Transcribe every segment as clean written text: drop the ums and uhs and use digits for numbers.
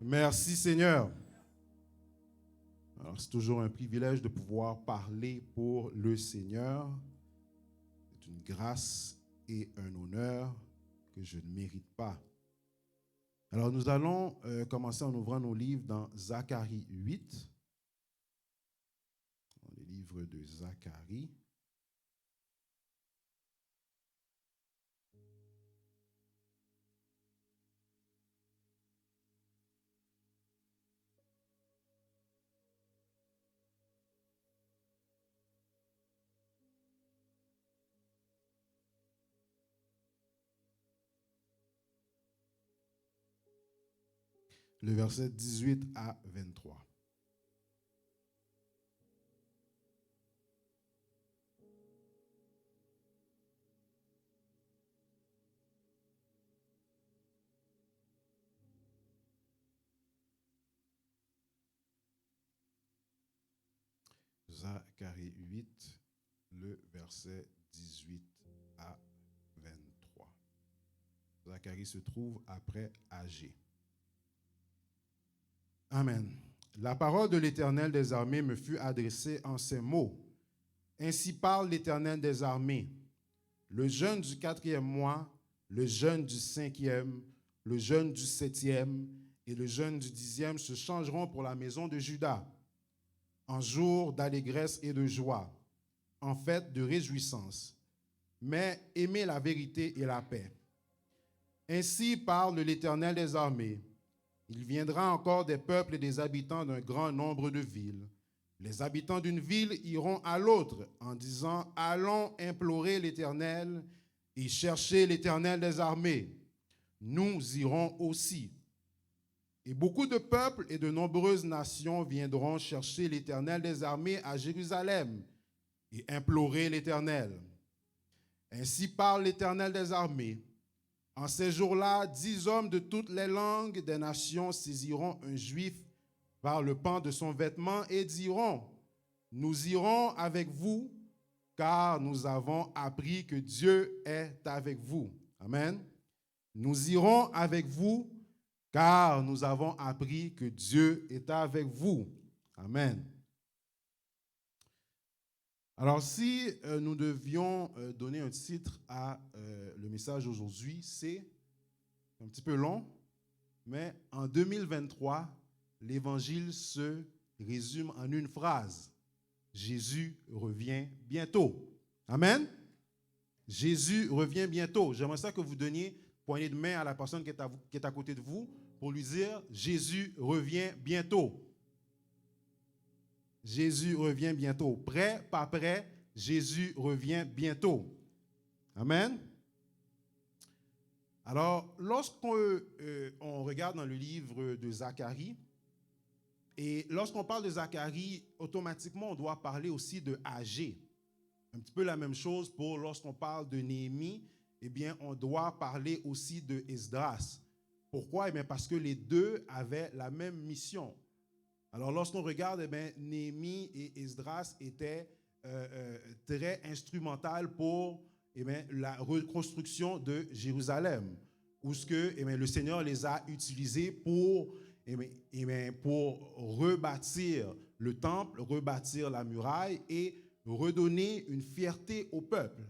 Merci Seigneur. Alors, c'est toujours un privilège de pouvoir parler pour le Seigneur. C'est une grâce et un honneur que je ne mérite pas. Alors, nous allons commencer en ouvrant nos livres dans Zacharie 8, dans les livres de Zacharie. Le verset 18 à 23. Zacharie 8, le verset 18 à 23. Zacharie se trouve après Agé. Amen. La parole de l'Éternel des armées me fut adressée en ces mots. Ainsi parle l'Éternel des armées. Le jeûne du 4e mois, le jeûne du 5e, le jeûne du 7e et le jeûne du 10e se changeront pour la maison de Juda, en jour d'allégresse et de joie, en fête de réjouissance. Mais aimez la vérité et la paix. Ainsi parle l'Éternel des armées. Il viendra encore des peuples et des habitants d'un grand nombre de villes. Les habitants d'une ville iront à l'autre en disant « Allons implorer l'Éternel et chercher l'Éternel des armées. Nous irons aussi. » Et beaucoup de peuples et de nombreuses nations viendront chercher l'Éternel des armées à Jérusalem et implorer l'Éternel. Ainsi parle l'Éternel des armées. En ces jours-là, 10 hommes de toutes les langues des nations saisiront un juif par le pan de son vêtement et diront, « Nous irons avec vous, car nous avons appris que Dieu est avec vous. » Amen. Nous irons avec vous, car nous avons appris que Dieu est avec vous. Amen. Alors, si nous devions donner un titre à le message aujourd'hui, c'est un petit peu long, mais en 2023, l'évangile se résume en une phrase. Jésus revient bientôt. Amen. Jésus revient bientôt. J'aimerais ça que vous donniez poignée de main à la personne qui est à côté de vous pour lui dire « Jésus revient bientôt ». Jésus revient bientôt. Prêt, pas prêt, Jésus revient bientôt. Amen. Alors, lorsqu'on regarde dans le livre de Zacharie, et lorsqu'on parle de Zacharie, automatiquement, on doit parler aussi de Agé. Un petit peu la même chose pour lorsqu'on parle de Néhémie, eh bien, on doit parler aussi de Esdras. Pourquoi? Eh bien, parce que les deux avaient la même mission. Alors, lorsqu'on regarde, eh bien, Néhémie et Esdras étaient très instrumentales pour eh bien, la reconstruction de Jérusalem, où ce que, eh bien, le Seigneur les a utilisés pour, eh bien, pour rebâtir le temple, rebâtir la muraille et redonner une fierté au peuple.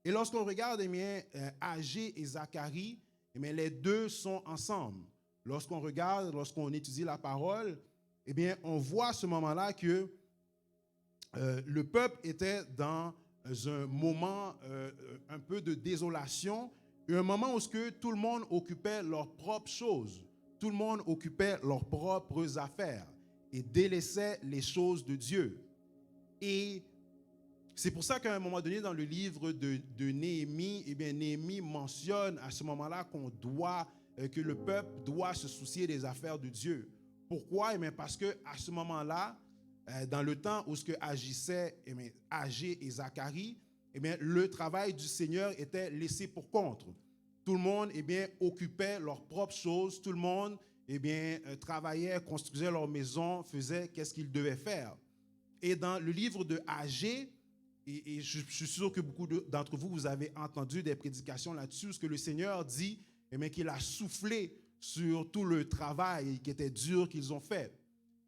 Et lorsqu'on regarde eh bien, Agé et Zacharie, eh bien, les deux sont ensemble. Lorsqu'on regarde, lorsqu'on étudie la parole, eh bien, on voit à ce moment-là que le peuple était dans un moment un peu de désolation, un moment où tout le monde occupait leurs propres choses, tout le monde occupait leurs propres affaires et délaissait les choses de Dieu. Et c'est pour ça qu'à un moment donné, dans le livre de Néhémie, eh bien, Néhémie mentionne à ce moment-là qu'on doit, que le peuple doit se soucier des affaires de Dieu. Pourquoi? Eh bien, parce qu'à ce moment-là, dans le temps où ce que agissaient eh bien, Agé et Zacharie, eh bien, le travail du Seigneur était laissé pour compte. Tout le monde eh bien, occupait leurs propres choses, tout le monde eh bien, travaillait, construisait leur maison, faisait qu'est-ce qu'il devait faire. Et dans le livre de Agé, et je suis sûr que beaucoup d'entre vous, vous avez entendu des prédications là-dessus, ce que le Seigneur dit, eh bien, qu'il a soufflé sur tout le travail qui était dur qu'ils ont fait.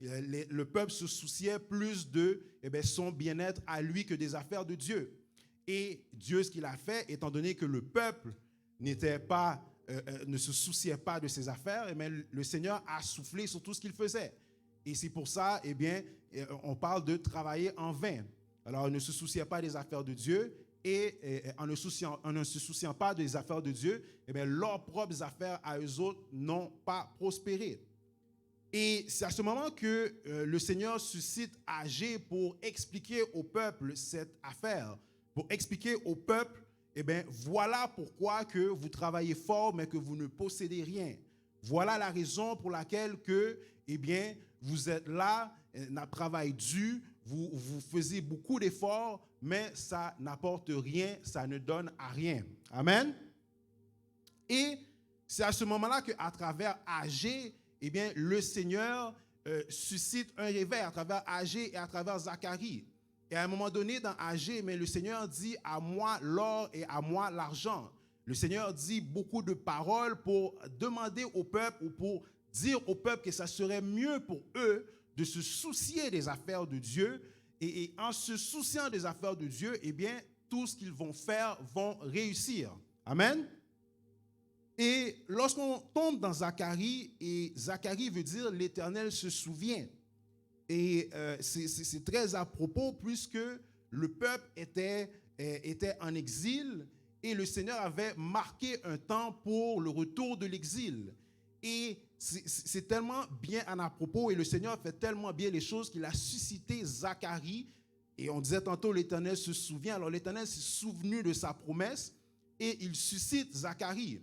Le peuple se souciait plus de son bien-être à lui que des affaires de Dieu. Et Dieu, ce qu'il a fait, étant donné que le peuple ne se souciait pas de ses affaires, le Seigneur a soufflé sur tout ce qu'il faisait. Et c'est pour ça, on parle de travailler en vain. Alors, ils ne se souciaient pas des affaires de Dieu, et en ne se souciant pas des affaires de Dieu, leurs propres affaires à eux autres n'ont pas prospéré. Et c'est à ce moment que le Seigneur suscite Agé pour expliquer au peuple cette affaire, pour expliquer au peuple, voilà pourquoi que vous travaillez fort, mais que vous ne possédez rien. Voilà la raison pour laquelle que, vous êtes là, un travail dur, vous faisiez beaucoup d'efforts, mais ça n'apporte rien, ça ne donne à rien. Amen. Et c'est à ce moment-là qu'à travers Agé, le Seigneur suscite un réveil à travers Agé et à travers Zacharie. Et à un moment donné, dans Agé, le Seigneur dit « à moi l'or et à moi l'argent ». Le Seigneur dit beaucoup de paroles pour demander au peuple ou pour dire au peuple que ça serait mieux pour eux de se soucier des affaires de Dieu. Et en se souciant des affaires de Dieu, tout ce qu'ils vont faire vont réussir. Amen. Et lorsqu'on tombe dans Zacharie, et Zacharie veut dire l'Éternel se souvient. Et c'est très à propos puisque le peuple était en exil et le Seigneur avait marqué un temps pour le retour de l'exil. Et c'est tellement bien à propos et le Seigneur fait tellement bien les choses qu'il a suscité Zacharie. Et on disait tantôt l'Éternel se souvient. Alors l'Éternel s'est souvenu de sa promesse et il suscite Zacharie.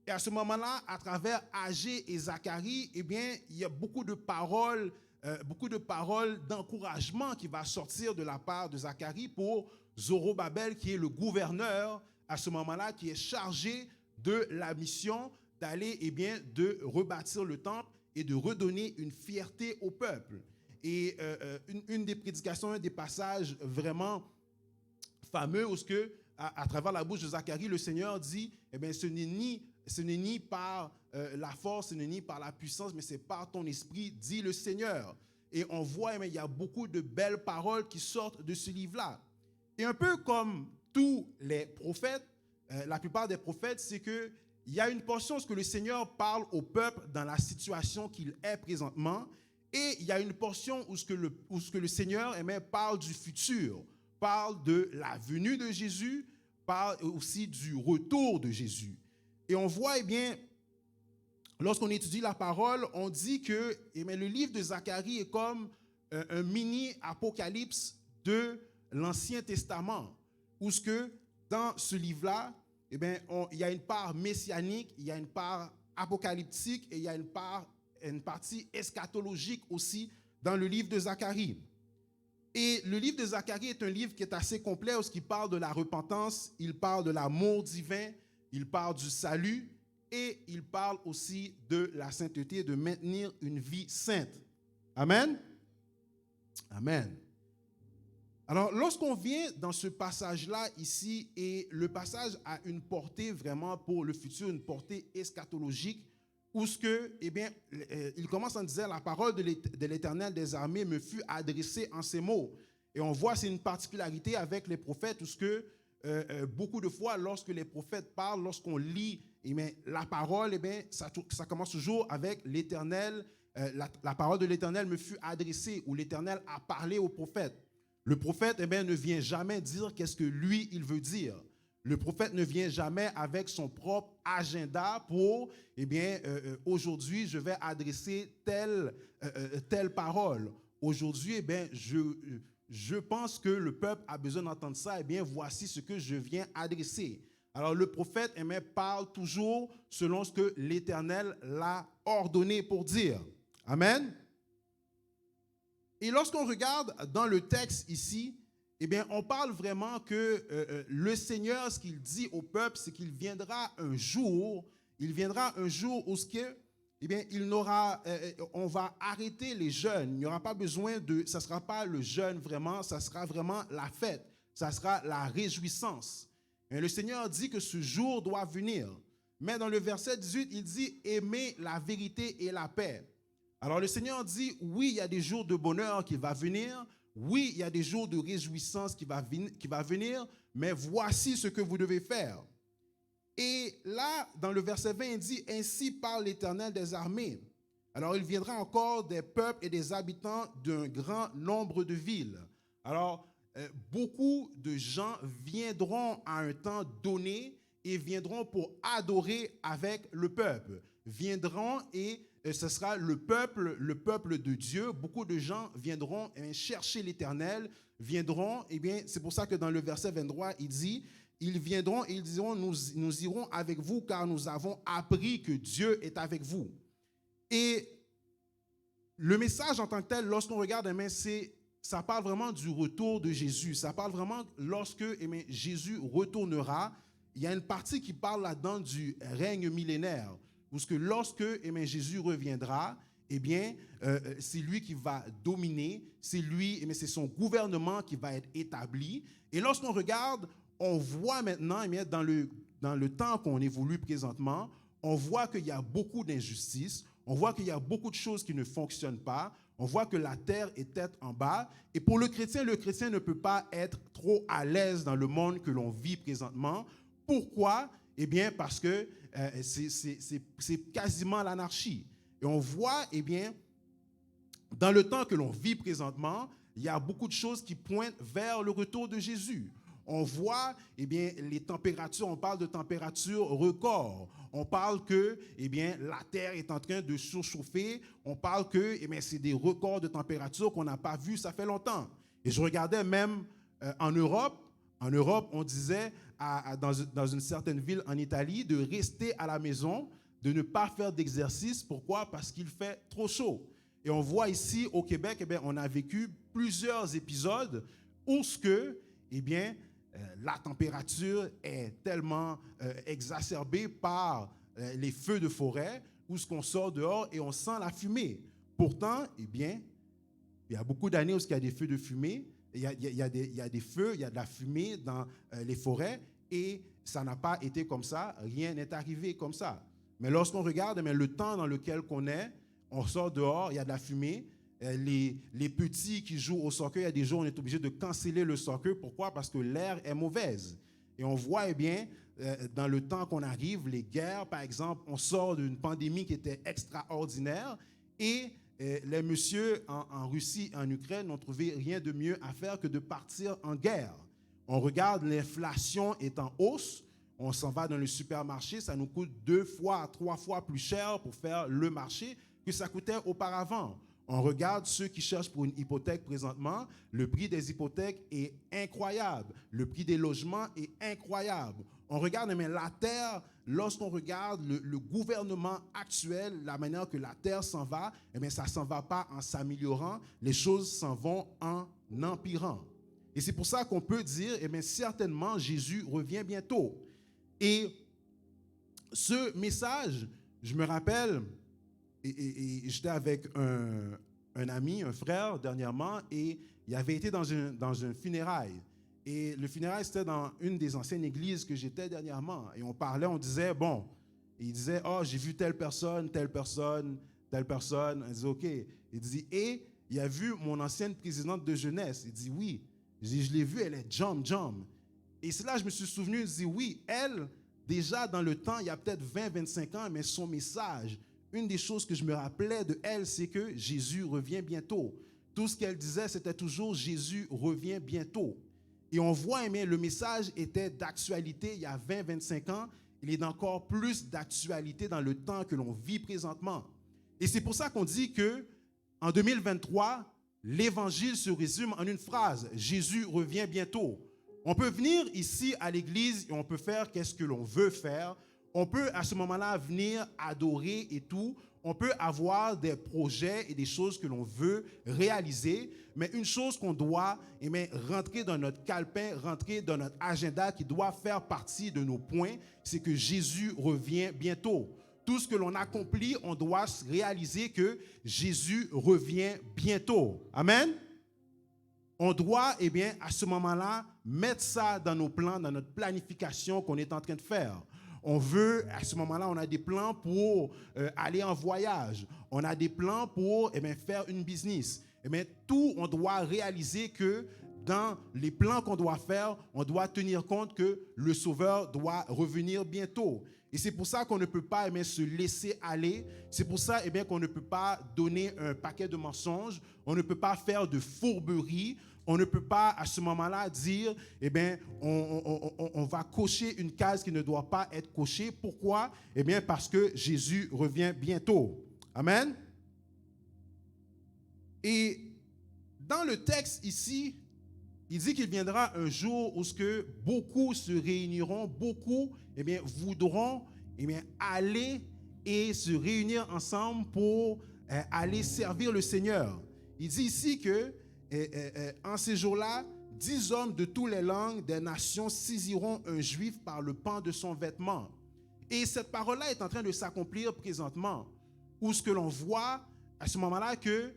Et à ce moment-là, à travers Agé et Zacharie, il y a beaucoup de paroles d'encouragement qui va sortir de la part de Zacharie pour Zorobabel, qui est le gouverneur à ce moment-là, qui est chargé de la mission d'aller de rebâtir le temple et de redonner une fierté au peuple. Et une des prédications, un des passages vraiment fameux où à travers la bouche de Zacharie, le Seigneur dit ce n'est ni par la force, ce n'est ni par la puissance, mais c'est par ton esprit, dit le Seigneur. Et on voit, il y a beaucoup de belles paroles qui sortent de ce livre-là. Et un peu comme tous les prophètes, la plupart des prophètes, c'est qu'il y a une portion où le Seigneur parle au peuple dans la situation qu'il est présentement, et il y a une portion où le Seigneur parle du futur, parle de la venue de Jésus, parle aussi du retour de Jésus. Et on voit, lorsqu'on étudie la parole, on dit que le livre de Zacharie est comme un mini-apocalypse de l'Ancien Testament, où dans ce livre-là, il y a une part messianique, il y a une part apocalyptique et il y a une partie eschatologique aussi dans le livre de Zacharie. Et le livre de Zacharie est un livre qui est assez complet, parce qu'il parle de la repentance, il parle de l'amour divin, il parle du salut et il parle aussi de la sainteté, de maintenir une vie sainte. Amen. Amen. Alors, lorsqu'on vient dans ce passage-là ici, et le passage a une portée vraiment pour le futur, une portée eschatologique, où il commence en disant « La parole de l'Éternel des armées me fut adressée en ces mots ». Et on voit, c'est une particularité avec les prophètes, où beaucoup de fois, lorsque les prophètes parlent, lorsqu'on lit la parole, ça commence toujours avec l'Éternel. La parole de l'Éternel me fut adressée, ou l'Éternel a parlé au prophète. Le prophète ne vient jamais dire qu'est-ce que lui, il veut dire. Le prophète ne vient jamais avec son propre agenda pour, aujourd'hui, je vais adresser telle parole. Aujourd'hui, je pense que le peuple a besoin d'entendre ça. Voici ce que je viens adresser. Alors, le prophète parle toujours selon ce que l'Éternel l'a ordonné pour dire. Amen. Et lorsqu'on regarde dans le texte ici, on parle vraiment que le Seigneur, ce qu'il dit au peuple, c'est qu'il viendra un jour où on va arrêter les jeûnes. Il n'y aura pas besoin ça ne sera pas le jeûne vraiment, ça sera vraiment la fête, ça sera la réjouissance. Et le Seigneur dit que ce jour doit venir. Mais dans le verset 18, il dit « Aimez la vérité et la paix ». Alors le Seigneur dit « Oui, il y a des jours de bonheur qui vont venir. Oui, il y a des jours de réjouissance qui va venir. Mais voici ce que vous devez faire. » Et là, dans le verset 20, il dit « Ainsi parle l'Éternel des armées. Alors il viendra encore des peuples et des habitants d'un grand nombre de villes. » Alors, beaucoup de gens viendront à un temps donné et viendront pour adorer avec le peuple. Viendront et ce sera le peuple de Dieu. Beaucoup de gens viendront chercher l'Éternel, viendront, et bien, c'est pour ça que dans le verset 23, il dit, ils viendront et ils diront, nous irons avec vous car nous avons appris que Dieu est avec vous. Et le message en tant que tel, lorsqu'on regarde, ça parle vraiment du retour de Jésus. Ça parle vraiment lorsque Jésus retournera. Il y a une partie qui parle là-dedans du règne millénaire. Parce que lorsque Jésus reviendra, c'est lui qui va dominer, c'est son gouvernement qui va être établi. Et lorsqu'on regarde, on voit maintenant, dans le temps qu'on évolue présentement, on voit qu'il y a beaucoup d'injustices, on voit qu'il y a beaucoup de choses qui ne fonctionnent pas, on voit que la terre est tête en bas. Et pour le chrétien ne peut pas être trop à l'aise dans le monde que l'on vit présentement. Pourquoi? Eh bien, parce que c'est quasiment l'anarchie. Et on voit, dans le temps que l'on vit présentement, il y a beaucoup de choses qui pointent vers le retour de Jésus. On voit, les températures, on parle de températures records. On parle que, la Terre est en train de surchauffer. On parle que, c'est des records de température qu'on n'a pas vus, ça fait longtemps. Et je regardais même en Europe, on disait dans une certaine ville en Italie de rester à la maison, de ne pas faire d'exercice. Pourquoi? Parce qu'il fait trop chaud. Et on voit ici au Québec, on a vécu plusieurs épisodes où la température est tellement exacerbée par les feux de forêt, où ce qu'on sort dehors et on sent la fumée. Pourtant, il y a beaucoup d'années où il y a des feux de fumée, il y a des feux, il y a de la fumée dans les forêts, et ça n'a pas été comme ça, rien n'est arrivé comme ça. Mais lorsqu'on regarde, le temps dans lequel on sort dehors, il y a de la fumée. Les petits qui jouent au soccer, il y a des jours où on est obligé de canceller le soccer. Pourquoi? Parce que l'air est mauvaise. Et on voit, dans le temps qu'on arrive, les guerres, par exemple, on sort d'une pandémie qui était extraordinaire et les messieurs en Russie et en Ukraine n'ont trouvé rien de mieux à faire que de partir en guerre. On regarde, l'inflation est en hausse. On s'en va dans le supermarché, ça nous coûte 2 fois, 3 fois plus cher pour faire le marché que ça coûtait auparavant. On regarde ceux qui cherchent pour une hypothèque présentement, le prix des hypothèques est incroyable, le prix des logements est incroyable. On regarde, la terre, lorsqu'on regarde le gouvernement actuel, la manière que la terre s'en va, ça ne s'en va pas en s'améliorant, les choses s'en vont en empirant. Et c'est pour ça qu'on peut dire, certainement, Jésus revient bientôt. Et ce message, je me rappelle, et j'étais avec un ami, un frère, dernièrement, et il avait été dans une funéraille. Et le funérail, c'était dans une des anciennes églises que j'étais dernièrement. Et on parlait, on disait, il disait, j'ai vu telle personne, telle personne, telle personne. On disait, OK. Il dit, et il a vu mon ancienne présidente de jeunesse. Il dit, oui. Je l'ai vue, elle est jump. Et c'est là que je me suis souvenu, je dis, oui, elle, déjà dans le temps, il y a peut-être 20, 25 ans, mais son message, une des choses que je me rappelais de elle, c'est que Jésus revient bientôt. Tout ce qu'elle disait, c'était toujours Jésus revient bientôt. Et on voit, le message était d'actualité il y a 20, 25 ans. Il est d'encore plus d'actualité dans le temps que l'on vit présentement. Et c'est pour ça qu'on dit qu'en 2023, l'évangile se résume en une phrase. Jésus revient bientôt. On peut venir ici à l'église et on peut faire qu'est-ce que l'on veut faire. On peut à ce moment-là venir adorer et tout. On peut avoir des projets et des choses que l'on veut réaliser. Mais une chose qu'on doit rentrer dans notre calepin, rentrer dans notre agenda qui doit faire partie de nos points, c'est que Jésus revient bientôt. Tout ce que l'on accomplit, on doit réaliser que Jésus revient bientôt. Amen. On doit, à ce moment-là, mettre ça dans nos plans, dans notre planification qu'on est en train de faire. on veut, à ce moment-là, on a des plans pour aller en voyage. On a des plans pour faire une business. Tout, on doit réaliser que dans les plans qu'on doit faire, on doit tenir compte que le Sauveur doit revenir bientôt. Et c'est pour ça qu'on ne peut pas se laisser aller. C'est pour ça qu'on ne peut pas donner un paquet de mensonges. On ne peut pas faire de fourberies. On ne peut pas à ce moment-là dire, on va cocher une case qui ne doit pas être cochée. Pourquoi? Parce que Jésus revient bientôt. Amen. Et dans le texte ici, il dit qu'il viendra un jour où beaucoup se réuniront, beaucoup voudront aller et se réunir ensemble pour aller servir le Seigneur. Il dit ici que en ces jours-là, 10 hommes de toutes les langues des nations saisiront un juif par le pan de son vêtement. Et cette parole-là est en train de s'accomplir présentement, où ce que l'on voit à ce moment-là que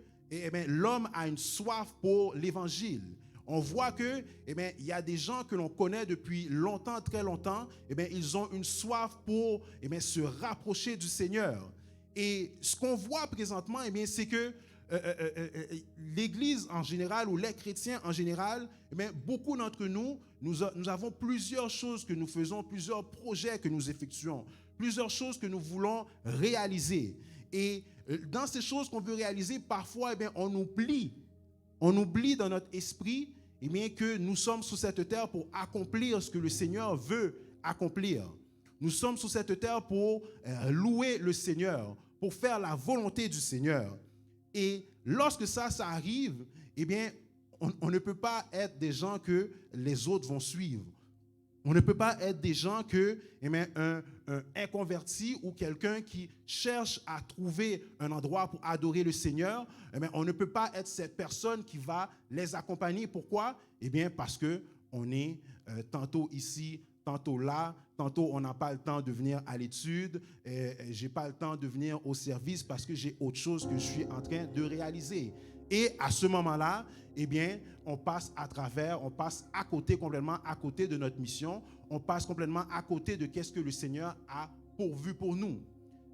l'homme a une soif pour l'évangile. On voit que, il y a des gens que l'on connaît depuis longtemps, très longtemps, ils ont une soif pour se rapprocher du Seigneur. Et ce qu'on voit présentement, c'est que l'Église en général ou les chrétiens en général, beaucoup d'entre nous, nous avons plusieurs choses que nous faisons, plusieurs projets que nous effectuons, plusieurs choses que nous voulons réaliser. Et dans ces choses qu'on veut réaliser, parfois, on oublie dans notre esprit que nous sommes sur cette terre pour accomplir ce que le Seigneur veut accomplir. Nous sommes sur cette terre pour louer le Seigneur, pour faire la volonté du Seigneur. Et lorsque ça arrive, on ne peut pas être des gens que les autres vont suivre. On ne peut pas être des gens que un inconverti ou quelqu'un qui cherche à trouver un endroit pour adorer le Seigneur, on ne peut pas être cette personne qui va les accompagner. Pourquoi? Parce qu'on est tantôt ici, tantôt là, tantôt on n'a pas le temps de venir à l'étude, j'ai pas le temps de venir au service parce que j'ai autre chose que je suis en train de réaliser. Et à ce moment-là, on passe complètement à côté de notre mission, on passe complètement à côté de qu'est-ce que le Seigneur a pourvu pour nous.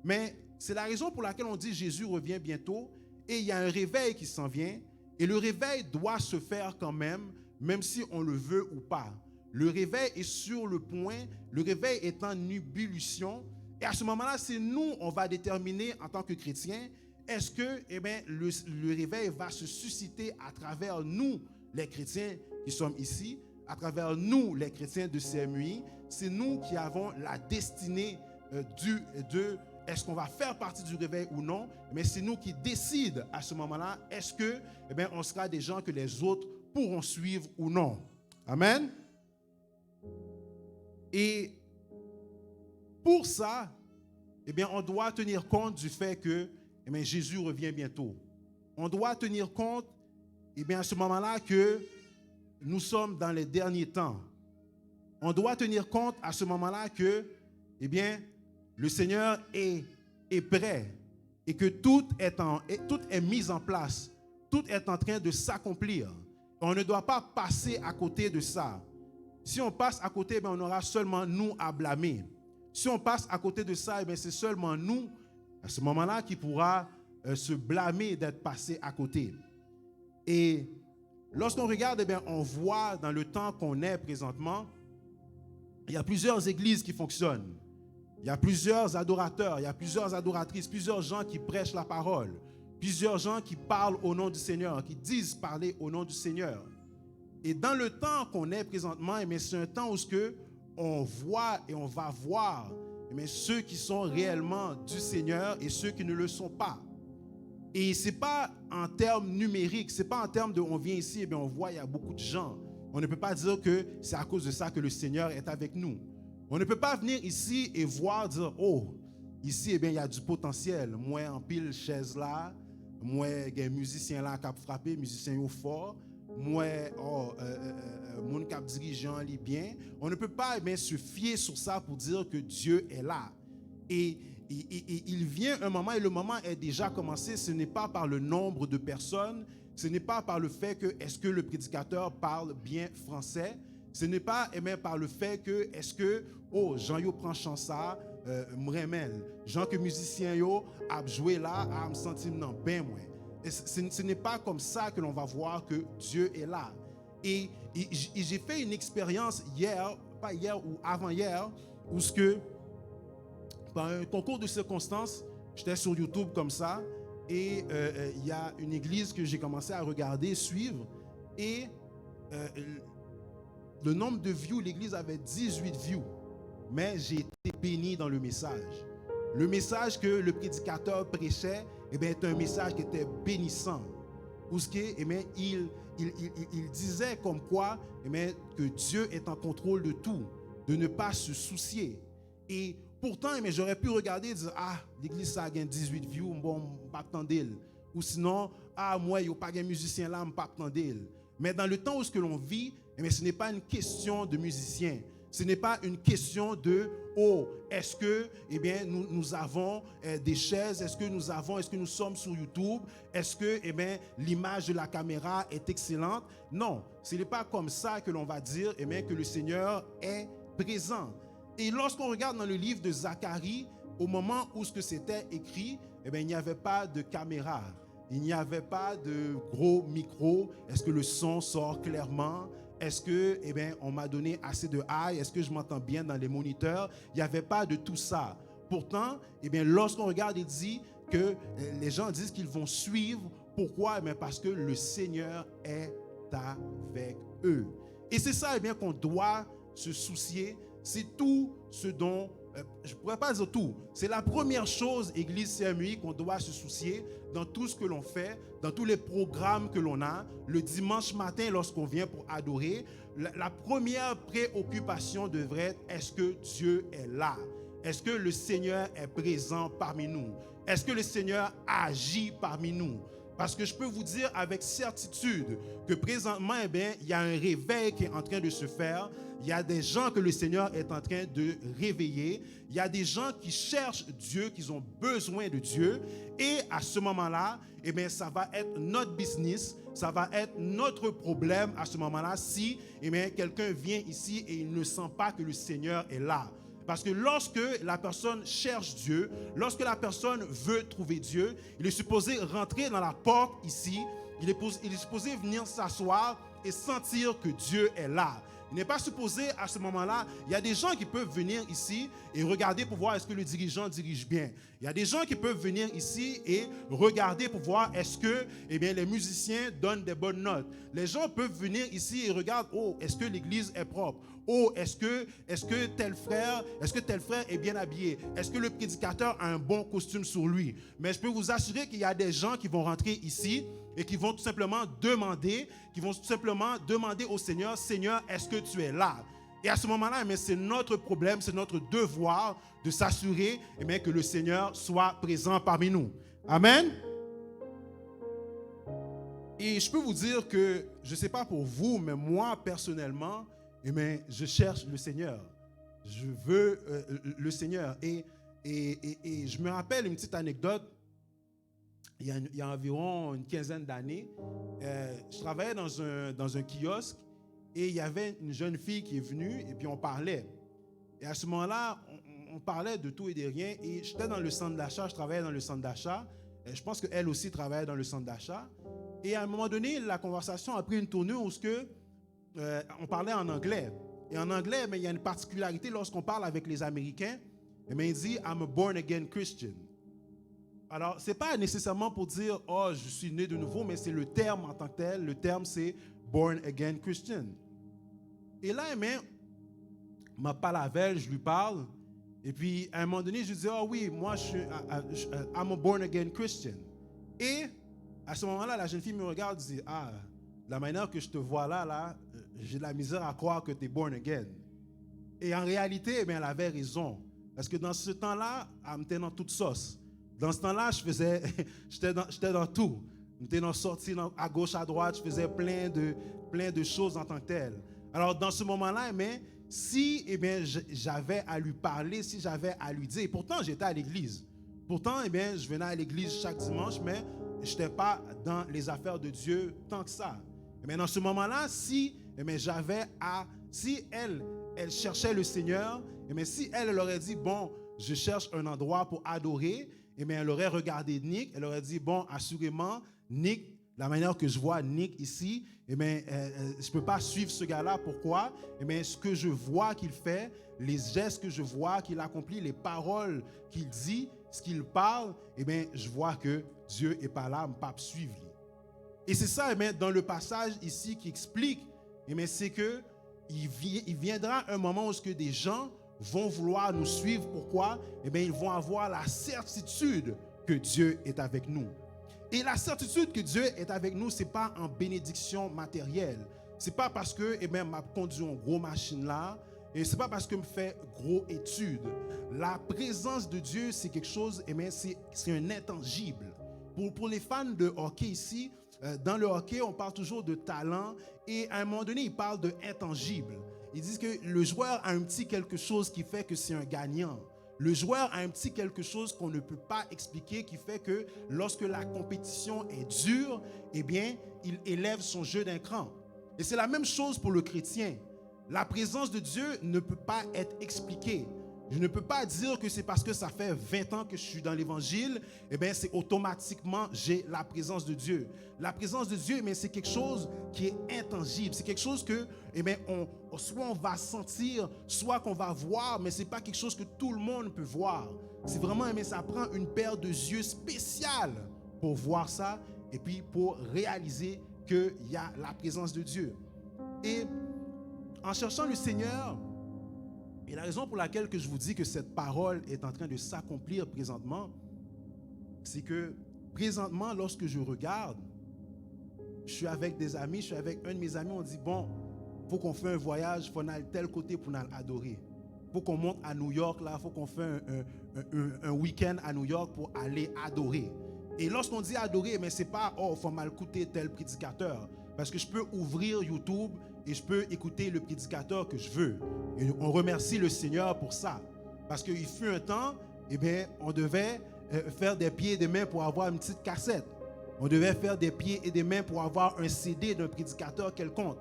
Mais c'est la raison pour laquelle on dit Jésus revient bientôt et il y a un réveil qui s'en vient et le réveil doit se faire quand même si on le veut ou pas. Le réveil est sur le point, le réveil est en ébullition et à ce moment-là, c'est nous, on va déterminer en tant que chrétiens, est-ce que le réveil va se susciter à travers nous, les chrétiens qui sommes ici, à travers nous, les chrétiens de CMUI, c'est nous qui avons la destinée de est-ce qu'on va faire partie du réveil ou non, mais c'est nous qui décidons à ce moment-là, est-ce que on sera des gens que les autres pourront suivre ou non. Amen. Et pour ça, on doit tenir compte du fait que Jésus revient bientôt. On doit tenir compte à ce moment-là que nous sommes dans les derniers temps. On doit tenir compte à ce moment-là que le Seigneur est prêt et que tout est mis en place. Tout est en train de s'accomplir. On ne doit pas passer à côté de ça. Si on passe à côté, on aura seulement nous à blâmer. Si on passe à côté de ça, c'est seulement nous, à ce moment-là, qui pourra se blâmer d'être passé à côté. Et lorsqu'on regarde, on voit dans le temps qu'on est présentement, il y a plusieurs églises qui fonctionnent. Il y a plusieurs adorateurs, il y a plusieurs adoratrices, plusieurs gens qui prêchent la parole, plusieurs gens qui parlent au nom du Seigneur, qui disent parler au nom du Seigneur. Et dans le temps qu'on est présentement, c'est un temps où on voit et on va voir ceux qui sont réellement du Seigneur et ceux qui ne le sont pas. Et ce n'est pas en termes numériques, ce n'est pas en termes de on vient ici et on voit il y a beaucoup de gens. On ne peut pas dire que c'est à cause de ça que le Seigneur est avec nous. On ne peut pas venir ici et voir, dire, oh, ici il y a du potentiel. Moi en pile chaise là, moi il y a un musicien là qui a frappé, musicien au fort. Moi, mon cap dirigeant est bien. On ne peut pas se fier sur ça pour dire que Dieu est là. Et il vient un moment, et le moment est déjà commencé. Ce n'est pas par le nombre de personnes, ce n'est pas par le fait que est-ce que le prédicateur parle bien français. Ce n'est pas par le fait que, est-ce que, oh, Jean yo prend chant ça, m'remel. Jean que musicien yo a joué là, a me sentir non ben moi. Ce n'est pas comme ça que l'on va voir que Dieu est là. Et j'ai fait une expérience hier, pas hier ou avant-hier, où ce que, par un concours de circonstances, j'étais sur YouTube comme ça, et il y a une église que j'ai commencé à regarder, suivre, et le nombre de views, l'église avait 18 views, mais j'ai été béni dans le message. Le message que le prédicateur prêchait, est un message qui était bénissant. Où ce qui, il disait comme quoi que Dieu est en contrôle de tout, de ne pas se soucier. Et pourtant, j'aurais pu regarder et dire, ah, l'église ça a 18 views, bon, pas attendre. Ou sinon, ah, moi, il n'y a pas de musicien là, je pas attendre. Mais dans le temps où ce que l'on vit, ce n'est pas une question de musicien. Ce n'est pas une question de, oh, est-ce que nous avons des chaises, est-ce que nous sommes sur YouTube, est-ce que l'image de la caméra est excellente. Non, ce n'est pas comme ça que l'on va dire que le Seigneur est présent. Et lorsqu'on regarde dans le livre de Zacharie, au moment où ce que c'était écrit, il n'y avait pas de caméra, il n'y avait pas de gros micro. Est-ce que le son sort clairement? Est-ce que, on m'a donné assez de high? Est-ce que je m'entends bien dans les moniteurs? Il n'y avait pas de tout ça. Pourtant, lorsqu'on regarde, il dit que les gens disent qu'ils vont suivre. Pourquoi? Parce que le Seigneur est avec eux. Et c'est ça, qu'on doit se soucier. C'est tout ce dont, je ne pourrais pas dire tout, c'est la première chose, Église CMUI, qu'on doit se soucier dans tout ce que l'on fait, dans tous les programmes que l'on a. Le dimanche matin, lorsqu'on vient pour adorer, la première préoccupation devrait être, est-ce que Dieu est là? Est-ce que le Seigneur est présent parmi nous? Est-ce que le Seigneur agit parmi nous? Parce que je peux vous dire avec certitude que présentement, il y a un réveil qui est en train de se faire. Il y a des gens que le Seigneur est en train de réveiller. Il y a des gens qui cherchent Dieu, qui ont besoin de Dieu. Et à ce moment-là, ça va être notre business, ça va être notre problème à ce moment-là si quelqu'un vient ici et il ne sent pas que le Seigneur est là. Parce que lorsque la personne cherche Dieu, lorsque la personne veut trouver Dieu, il est supposé rentrer dans la porte ici, il est supposé venir s'asseoir et sentir que Dieu est là. Il n'est pas supposé à ce moment-là, il y a des gens qui peuvent venir ici et regarder pour voir est-ce que le dirigeant dirige bien. Il y a des gens qui peuvent venir ici et regarder pour voir est-ce que les musiciens donnent des bonnes notes. Les gens peuvent venir ici et regardent, oh, est-ce que l'église est propre? Oh, est-ce que tel frère est bien habillé? Est-ce que le prédicateur a un bon costume sur lui? Mais je peux vous assurer qu'il y a des gens qui vont rentrer ici et qui vont tout simplement demander au Seigneur, Seigneur, est-ce que tu es là? Et à ce moment-là, c'est notre problème, c'est notre devoir de s'assurer que le Seigneur soit présent parmi nous. Amen. Et je peux vous dire que, je ne sais pas pour vous, mais moi personnellement, je cherche le Seigneur. Je veux le Seigneur. Et je me rappelle une petite anecdote. Il y a environ une quinzaine d'années, je travaillais dans un kiosque et il y avait une jeune fille qui est venue et puis on parlait. Et à ce moment-là, on parlait de tout et de rien. Et j'étais dans le centre d'achat, je travaillais dans le centre d'achat. Je pense qu'elle aussi travaillait dans le centre d'achat. Et à un moment donné, la conversation a pris une tournure où on parlait en anglais. Et en anglais, il y a une particularité lorsqu'on parle avec les Américains. Il dit « I'm a born again Christian ». Alors, ce n'est pas nécessairement pour dire « Oh, je suis né de nouveau », mais c'est le terme en tant que tel. Le terme, c'est « born again Christian ». Et là, ma palavelle, je lui parle. Et puis, à un moment donné, je lui dis « Oh oui, moi, I'm a born again Christian ». Et à ce moment-là, la jeune fille me regarde et dit « Ah, la manière que je te vois là, j'ai de la misère à croire que tu es born again. » Et en réalité, elle avait raison. Parce que dans ce temps-là, elle me tenait dans toute sauce. Dans ce temps-là, j'étais dans tout. J'étais sorti à gauche, à droite, je faisais plein de choses en tant que tel. Alors, dans ce moment-là, si j'avais à lui parler, si j'avais à lui dire, et pourtant j'étais à l'église. Pourtant, je venais à l'église chaque dimanche, mais je n'étais pas dans les affaires de Dieu tant que ça. Mais dans ce moment-là, si j'avais à Si elle cherchait le Seigneur, et bien si elle aurait dit, bon, je cherche un endroit pour adorer, et bien elle aurait regardé Nick, elle aurait dit, bon, assurément, Nick, la manière que je vois Nick ici, je ne peux pas suivre ce gars-là. Pourquoi? Ce que je vois qu'il fait, les gestes que je vois qu'il accomplit, les paroles qu'il dit, ce qu'il parle, je vois que Dieu n'est pas là, je ne peux pas suivre. Et c'est ça, dans le passage ici qui explique, c'est que il viendra un moment où des gens vont vouloir nous suivre. Pourquoi? Ils vont avoir la certitude que Dieu est avec nous. Et la certitude que Dieu est avec nous, ce n'est pas en bénédiction matérielle. Ce n'est pas parce que je conduis une grosse machine là, et ce n'est pas parce que je fais gros études. La présence de Dieu, c'est quelque chose, c'est un intangible. Pour les fans de hockey ici, dans le hockey, on parle toujours de talent, et à un moment donné, ils parlent de intangible. Ils disent que le joueur a un petit quelque chose qui fait que c'est un gagnant. Le joueur a un petit quelque chose qu'on ne peut pas expliquer qui fait que lorsque la compétition est dure, il élève son jeu d'un cran. Et c'est la même chose pour le chrétien. La présence de Dieu ne peut pas être expliquée. Je ne peux pas dire que c'est parce que ça fait 20 ans que je suis dans l'évangile, c'est automatiquement j'ai la présence de Dieu. La présence de Dieu, c'est quelque chose qui est intangible. C'est quelque chose que, soit on va sentir, soit qu'on va voir, mais c'est pas quelque chose que tout le monde peut voir. C'est vraiment, ça prend une paire de yeux spéciale pour voir ça et puis pour réaliser qu'il y a la présence de Dieu. Et en cherchant le Seigneur, et la raison pour laquelle que je vous dis que cette parole est en train de s'accomplir présentement, c'est que présentement, lorsque je regarde, je suis avec des amis, je suis avec un de mes amis, on dit, bon, il faut qu'on fasse un voyage, il faut aller tel côté pour nous adorer. Il faut qu'on monte à New York, là, il faut qu'on fasse un week-end à New York pour aller adorer. Et lorsqu'on dit adorer, ce n'est pas, oh, il faut mal écouter tel prédicateur. Parce que je peux ouvrir YouTube et je peux écouter le prédicateur que je veux. Et on remercie le Seigneur pour ça. Parce qu'il fut un temps, on devait faire des pieds et des mains pour avoir une petite cassette. On devait faire des pieds et des mains pour avoir un CD d'un prédicateur quelconque.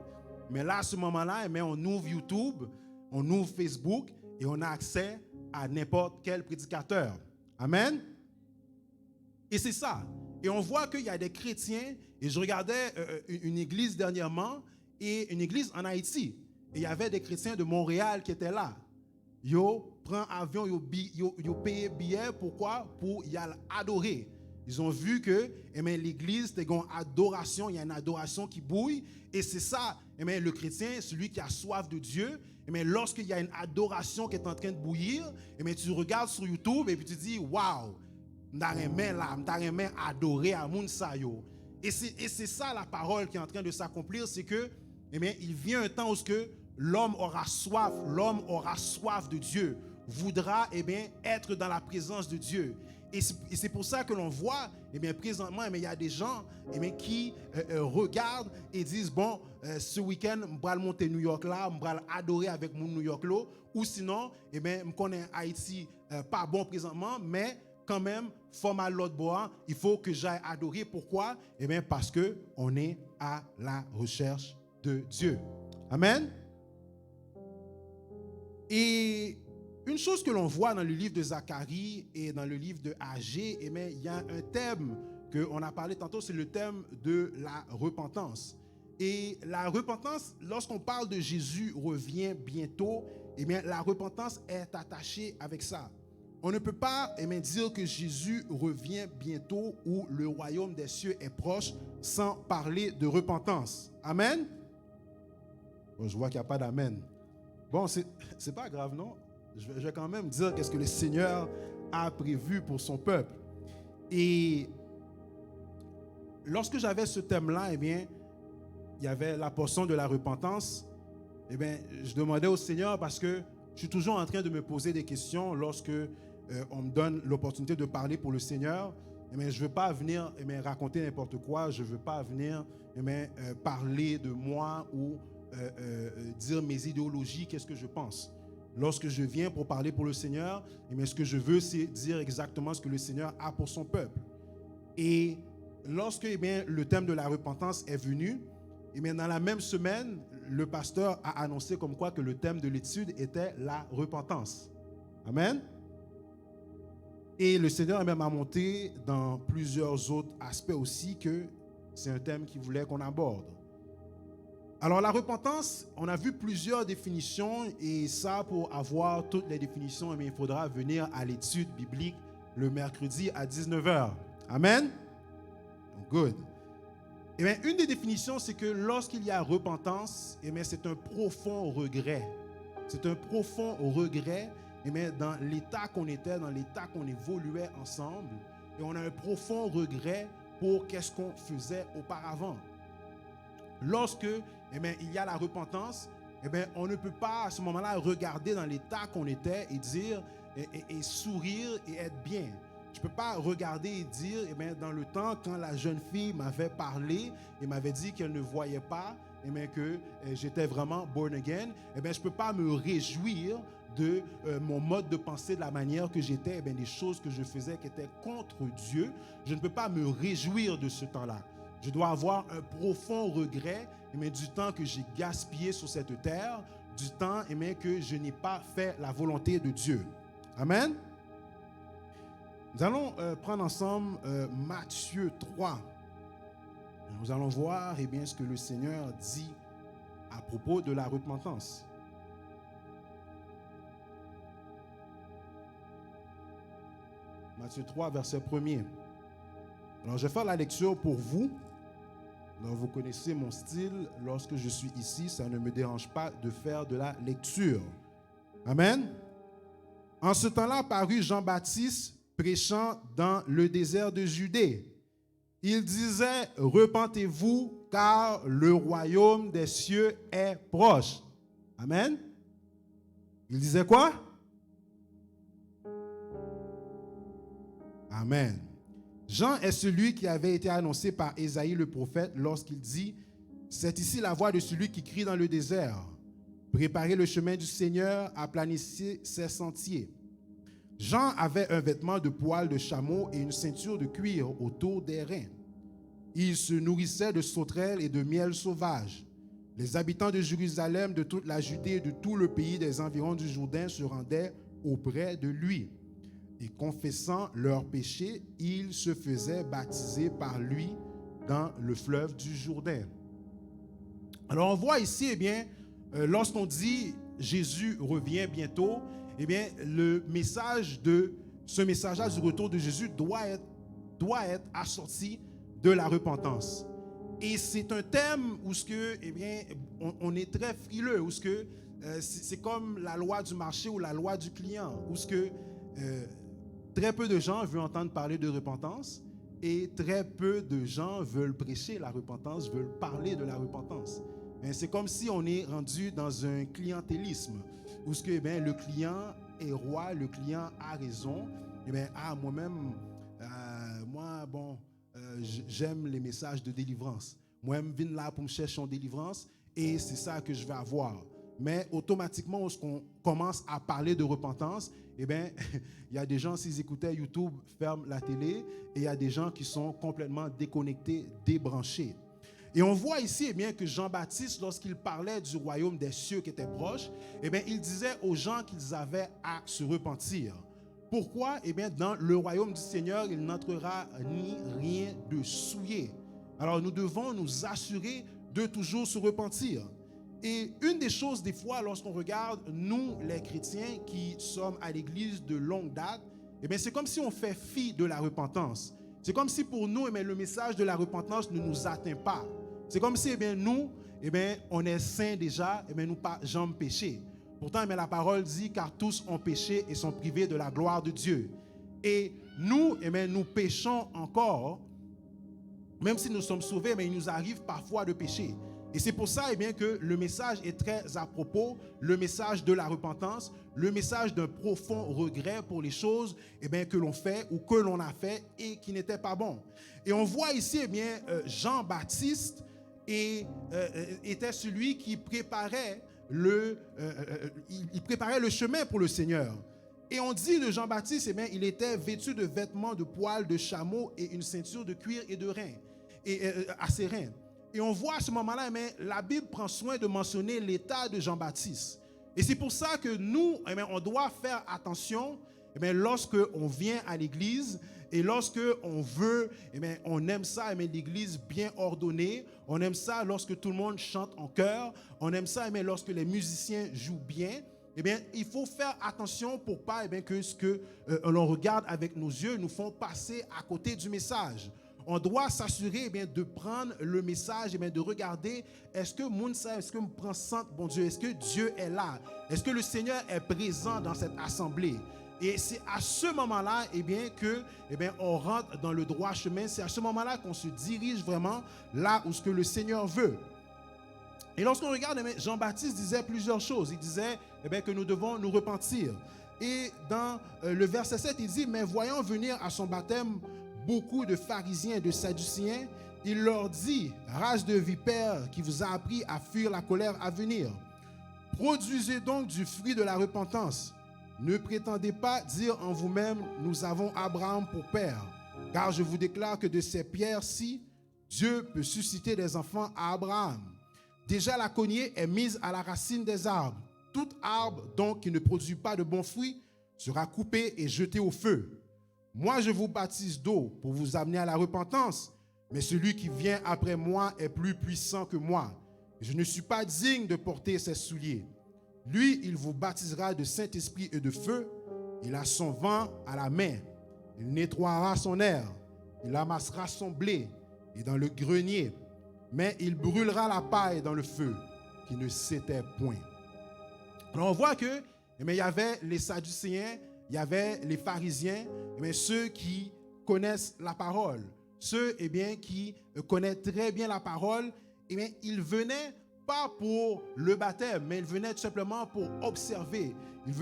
Mais là, à ce moment-là, on ouvre YouTube, on ouvre Facebook et on a accès à n'importe quel prédicateur. Amen. Et c'est ça. Et on voit qu'il y a des chrétiens, et je regardais une église dernièrement, et une église en Haïti. Et il y avait des chrétiens de Montréal qui étaient là. Yo prend avion, yo paye billet. Pourquoi? Pour y aller adorer. Ils ont vu que l'église, c'est une adoration, il y a une adoration qui bouille. Et c'est ça, le chrétien, celui qui a soif de Dieu. Lorsqu'il y a une adoration qui est en train de bouillir, tu regardes sur YouTube et puis tu dis, waouh, m'taremè adorer à moun sa yo. Et c'est ça la parole qui est en train de s'accomplir, c'est que il vient un temps où l'homme aura soif de Dieu, voudra être dans la présence de Dieu. Et c'est pour ça que l'on voit, présentement, il y a des gens qui regardent et disent, bon, ce week-end, je vais monter New York là, je vais adorer avec mon New York là, ou sinon, je connais Haïti pas bon présentement, mais quand même, format l'autre bois, il faut que j'aille adorer. Pourquoi? Parce qu'on est à la recherche de Dieu. Amen. Et une chose que l'on voit dans le livre de Zacharie et dans le livre de Agé, il y a un thème qu'on a parlé tantôt, c'est le thème de la repentance. Et la repentance, lorsqu'on parle de Jésus revient bientôt, la repentance est attachée avec ça. On ne peut pas dire que Jésus revient bientôt ou le royaume des cieux est proche sans parler de repentance. Amen. Bon, je vois qu'il n'y a pas d'amen. Bon, c'est pas grave, non? Je vais quand même dire qu'est-ce que le Seigneur a prévu pour son peuple. Et lorsque j'avais ce thème-là, il y avait la portion de la repentance. Je demandais au Seigneur parce que je suis toujours en train de me poser des questions lorsque on me donne l'opportunité de parler pour le Seigneur. Je ne veux pas venir raconter n'importe quoi. Je ne veux pas venir parler de moi ou dire mes idéologies, qu'est-ce que je pense. Lorsque je viens pour parler pour le Seigneur, ce que je veux, c'est dire exactement ce que le Seigneur a pour son peuple. Et lorsque le thème de la repentance est venu, dans la même semaine, le pasteur a annoncé comme quoi que le thème de l'étude était la repentance. Amen. Et le Seigneur même a monté dans plusieurs autres aspects aussi que c'est un thème qu'il voulait qu'on aborde. Alors la repentance, on a vu plusieurs définitions et ça, pour avoir toutes les définitions, il faudra venir à l'étude biblique le mercredi à 19h. Amen. Good. Et bien, une des définitions, c'est que lorsqu'il y a repentance, et bien, c'est un profond regret. C'est un profond regret, et bien, dans l'état qu'on était, dans l'état qu'on évoluait ensemble, et on a un profond regret pour qu'est-ce qu'on faisait auparavant. Lorsque eh bien, il y a la repentance, eh bien, on ne peut pas à ce moment-là regarder dans l'état qu'on était et dire et sourire et être bien. Je ne peux pas regarder et dire, eh bien, dans le temps, quand la jeune fille m'avait parlé et m'avait dit qu'elle ne voyait pas, eh bien, que j'étais vraiment born again, eh bien, je ne peux pas me réjouir de mon mode de pensée, de la manière que j'étais, eh bien, des choses que je faisais qui étaient contre Dieu. Je ne peux pas me réjouir de ce temps-là. Je dois avoir un profond regret du temps que j'ai gaspillé sur cette terre, du temps que je n'ai pas fait la volonté de Dieu. Amen. Nous allons prendre ensemble Matthieu 3. Nous allons voir ce que le Seigneur dit à propos de la repentance. Matthieu 3, verset 1er. Alors, je vais faire la lecture pour vous. Alors, vous connaissez mon style. Lorsque je suis ici, ça ne me dérange pas de faire de la lecture. Amen. En ce temps-là, parut Jean-Baptiste prêchant dans le désert de Judée. Il disait, repentez-vous, car le royaume des cieux est proche. Amen. Il disait quoi? Amen. Jean est celui qui avait été annoncé par Ésaïe le prophète lorsqu'il dit, c'est ici la voix de celui qui crie dans le désert. Préparez le chemin du Seigneur, aplanissez ses sentiers. Jean avait un vêtement de poil de chameau et une ceinture de cuir autour des reins. Il se nourrissait de sauterelles et de miel sauvage. Les habitants de Jérusalem, de toute la Judée et de tout le pays des environs du Jourdain se rendaient auprès de lui. Et confessant leurs péchés, ils se faisaient baptiser par lui dans le fleuve du Jourdain. Alors on voit ici, lorsqu'on dit Jésus revient bientôt, le message de ce message-là du retour de Jésus doit être assorti de la repentance. Et c'est un thème où on est très frileux, où c'est comme la loi du marché ou la loi du client, où très peu de gens veulent entendre parler de repentance et très peu de gens veulent prêcher la repentance, veulent parler de la repentance. C'est comme si on est rendu dans un clientélisme où le client est roi, le client a raison. Moi-même, j'aime les messages de délivrance. Moi-même, je viens là pour me chercher en délivrance et c'est ça que je vais avoir. Mais automatiquement, lorsqu'on commence à parler de repentance, il y a des gens, s'ils écoutaient YouTube, ferment la télé, et il y a des gens qui sont complètement déconnectés, débranchés. Et on voit ici que Jean-Baptiste, lorsqu'il parlait du royaume des cieux qui était proche, il disait aux gens qu'ils avaient à se repentir. Pourquoi? Dans le royaume du Seigneur, il n'entrera ni rien de souillé. Alors nous devons nous assurer de toujours se repentir. Et une des choses, des fois, lorsqu'on regarde, nous, les chrétiens qui sommes à l'église de longue date, c'est comme si on fait fi de la repentance. C'est comme si pour nous, le message de la repentance ne nous atteint pas. C'est comme si nous, on est saints déjà, nous pas jamais péché. Pourtant, la parole dit, car tous ont péché et sont privés de la gloire de Dieu. Et nous, nous péchons encore, même si nous sommes sauvés, il nous arrive parfois de pécher. Et c'est pour ça que le message est très à propos, le message de la repentance, le message d'un profond regret pour les choses que l'on fait ou que l'on a fait et qui n'étaient pas bons. Et on voit ici Jean-Baptiste était celui qui préparait le chemin pour le Seigneur. Et on dit de Jean-Baptiste, il était vêtu de vêtements de poil de chameau et une ceinture de cuir et de reins, à ses reins. Et on voit à ce moment-là, mais la Bible prend soin de mentionner l'état de Jean-Baptiste. Et c'est pour ça que nous, on doit faire attention lorsque on vient à l'église et lorsque on veut, on aime ça, l'église bien ordonnée. On aime ça lorsque tout le monde chante en chœur. On aime ça, lorsque les musiciens jouent bien. Il faut faire attention pour pas que ce que l'on regarde avec nos yeux nous font passer à côté du message. On doit s'assurer de prendre le message, de regarder, est-ce que Mounsa, est-ce que me prend centre, bon Dieu, est-ce que Dieu est là? Est-ce que le Seigneur est présent dans cette assemblée? Et c'est à ce moment-là que on rentre dans le droit chemin. C'est à ce moment-là qu'on se dirige vraiment là où ce que le Seigneur veut. Et lorsqu'on regarde, Jean-Baptiste disait plusieurs choses. Il disait que nous devons nous repentir. Et dans le verset 7, il dit, mais voyant venir à son baptême beaucoup de pharisiens et de sadducéens, il leur dit, race de vipères qui vous a appris à fuir la colère à venir, produisez donc du fruit de la repentance. Ne prétendez pas dire en vous-même, nous avons Abraham pour père, car je vous déclare que de ces pierres-ci, Dieu peut susciter des enfants à Abraham. Déjà la cognée est mise à la racine des arbres. Tout arbre donc qui ne produit pas de bons fruits sera coupé et jeté au feu. Moi, je vous baptise d'eau pour vous amener à la repentance, mais celui qui vient après moi est plus puissant que moi. Je ne suis pas digne de porter ses souliers. Lui, il vous baptisera de Saint-Esprit et de feu. Il a son vent à la main. Il nettoiera son aire. Il amassera son blé et dans le grenier. Mais il brûlera la paille dans le feu qui ne s'éteint point. Alors on voit que il y avait les Sadducéens, il y avait les pharisiens, ceux qui connaissent la parole, ceux qui connaissent très bien la parole, ils venaient pas pour le baptême, mais ils venaient tout simplement pour observer. Ils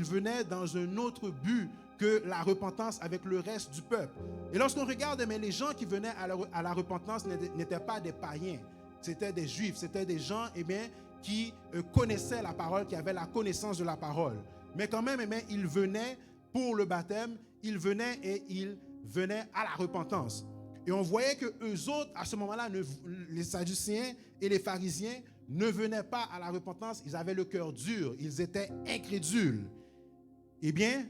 venaient dans un autre but que la repentance avec le reste du peuple. Et lorsqu'on regarde, les gens qui venaient à la repentance n'étaient pas des païens, c'était des juifs, c'était des gens qui connaissaient la parole, qui avaient la connaissance de la parole. Mais quand même, ils venaient pour le baptême, ils venaient à la repentance. Et on voyait que eux autres, à ce moment-là, les Sadducéens et les pharisiens ne venaient pas à la repentance, ils avaient le cœur dur, ils étaient incrédules. Eh bien,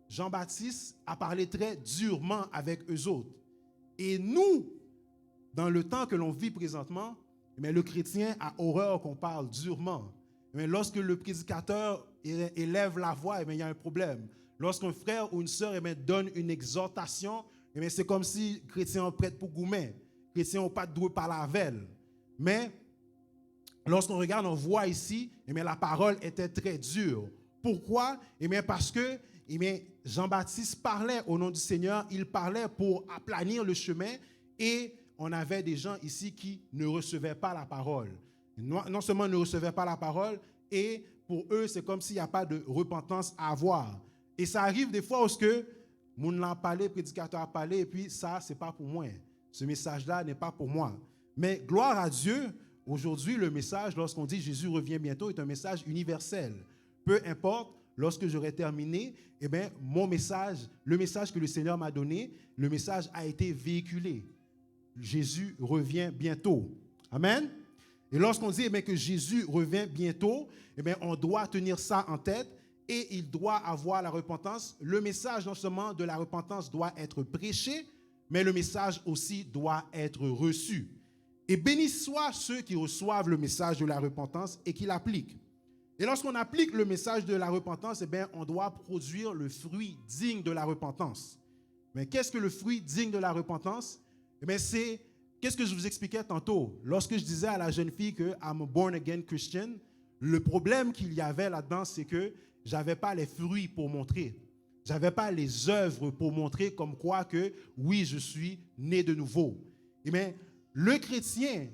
Jean-Baptiste a parlé très durement avec eux autres. Et nous, dans le temps que l'on vit présentement, le chrétien a horreur qu'on parle durement. Mais lorsque le prédicateur élève la voix, il y a un problème. Lorsqu'un frère ou une sœur donne une exhortation, c'est comme si les chrétiens prêtent pour goumer. Les chrétiens n'ont pas de droit par la velle. Mais lorsqu'on regarde, on voit ici, la parole était très dure. Pourquoi? Parce que Jean-Baptiste parlait au nom du Seigneur, il parlait pour aplanir le chemin et on avait des gens ici qui ne recevaient pas la parole. Non seulement ne recevaient pas la parole, et pour eux, c'est comme s'il n'y a pas de repentance à avoir. Et ça arrive des fois où mon l'a parlé, le prédicateur a parlé, et puis ça, c'est pas pour moi. Ce message-là n'est pas pour moi. Mais gloire à Dieu, aujourd'hui, le message, lorsqu'on dit Jésus revient bientôt, est un message universel. Peu importe, lorsque j'aurai terminé, mon message, le message que le Seigneur m'a donné, le message a été véhiculé. Jésus revient bientôt. Amen. Et lorsqu'on dit que Jésus revient bientôt, on doit tenir ça en tête et il doit avoir la repentance. Le message non seulement de la repentance doit être prêché, mais le message aussi doit être reçu. Et béni soient ceux qui reçoivent le message de la repentance et qui l'appliquent. Et lorsqu'on applique le message de la repentance, on doit produire le fruit digne de la repentance. Mais qu'est-ce que le fruit digne de la repentance? C'est, qu'est-ce que je vous expliquais tantôt? Lorsque je disais à la jeune fille que I'm a born again Christian, le problème qu'il y avait là-dedans, c'est que je n'avais pas les fruits pour montrer. Je n'avais pas les œuvres pour montrer comme quoi que, oui, je suis né de nouveau. Le chrétien,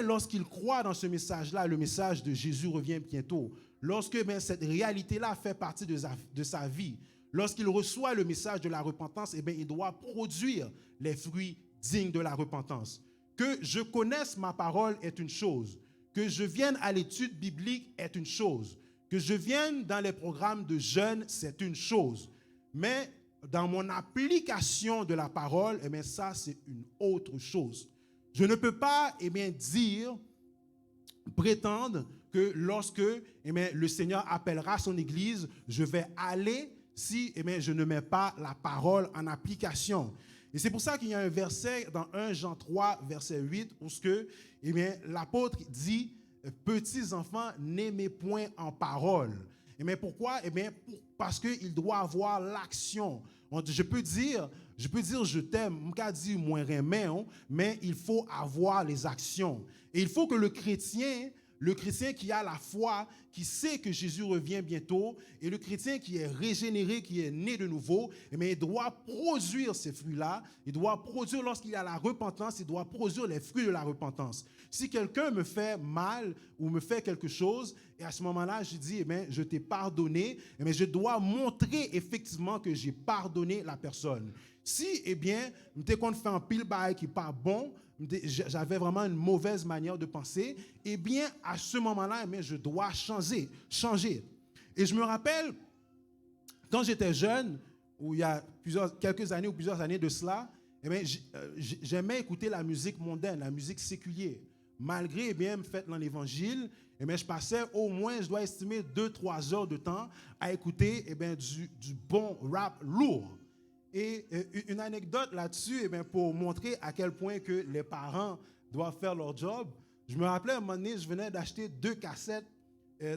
lorsqu'il croit dans ce message-là, le message de Jésus revient bientôt, lorsque cette réalité-là fait partie de sa vie, lorsqu'il reçoit le message de la repentance, il doit produire les fruits dignes de la repentance. Que je connaisse ma parole est une chose. Que je vienne à l'étude biblique est une chose. Que je vienne dans les programmes de jeûne, c'est une chose. Mais dans mon application de la parole, ça, c'est une autre chose. Je ne peux pas prétendre que lorsque le Seigneur appellera son Église, je vais aller si je ne mets pas la parole en application. Et c'est pour ça qu'il y a un verset dans 1 Jean 3, verset 8, où l'apôtre dit « Petits enfants, n'aimez point en parole ». Pourquoi? Parce qu'il doit avoir l'action. Je peux dire je t'aime, je peux dire moi remets, mais il faut avoir les actions. Et il faut que le chrétien qui a la foi, qui sait que Jésus revient bientôt, et le chrétien qui est régénéré, qui est né de nouveau, il doit produire ces fruits-là. Il doit produire, lorsqu'il y a la repentance, il doit produire les fruits de la repentance. Si quelqu'un me fait mal ou me fait quelque chose, et à ce moment-là, je dis, je t'ai pardonné, je dois montrer effectivement que j'ai pardonné la personne. Si, dès qu'on fait un pile bail qui n'est pas bon, j'avais vraiment une mauvaise manière de penser, à ce moment-là, je dois changer. Et je me rappelle, quand j'étais jeune, ou il y a quelques années ou plusieurs années de cela, j'aimais écouter la musique mondaine, la musique séculière. Malgré me faire dans l'évangile, je passais au moins, je dois estimer 2-3 heures de temps à écouter du bon rap lourd. Et une anecdote là-dessus, pour montrer à quel point que les parents doivent faire leur job, je me rappelais à un moment donné, je venais d'acheter 2 cassettes.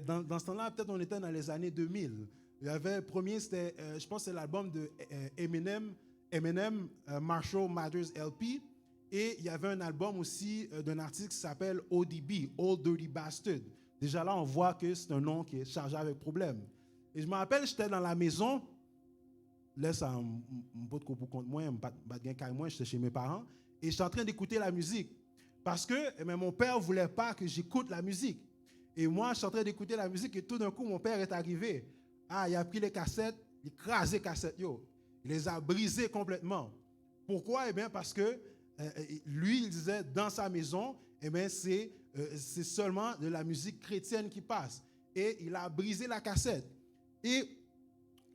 Dans ce temps-là, peut-être on était dans les années 2000. Il y avait le premier, c'était, je pense que c'est l'album de Eminem, Marshall Mathers LP. Et il y avait un album aussi d'un artiste qui s'appelle ODB, Old Dirty Bastard. Déjà là, on voit que c'est un nom qui est chargé avec problème. Et je me rappelle, j'étais dans la maison. Là, ça me pot de contre moi, j'étais chez mes parents. Et j'étais en train d'écouter la musique. Parce que mon père ne voulait pas que j'écoute la musique. Et moi, je suis en train d'écouter la musique et tout d'un coup, mon père est arrivé. Il a pris les cassettes, il a écrasé les cassettes. Il les a brisées complètement. Pourquoi? Parce que lui, il disait, dans sa maison, c'est seulement de la musique chrétienne qui passe. Et il a brisé la cassette. Et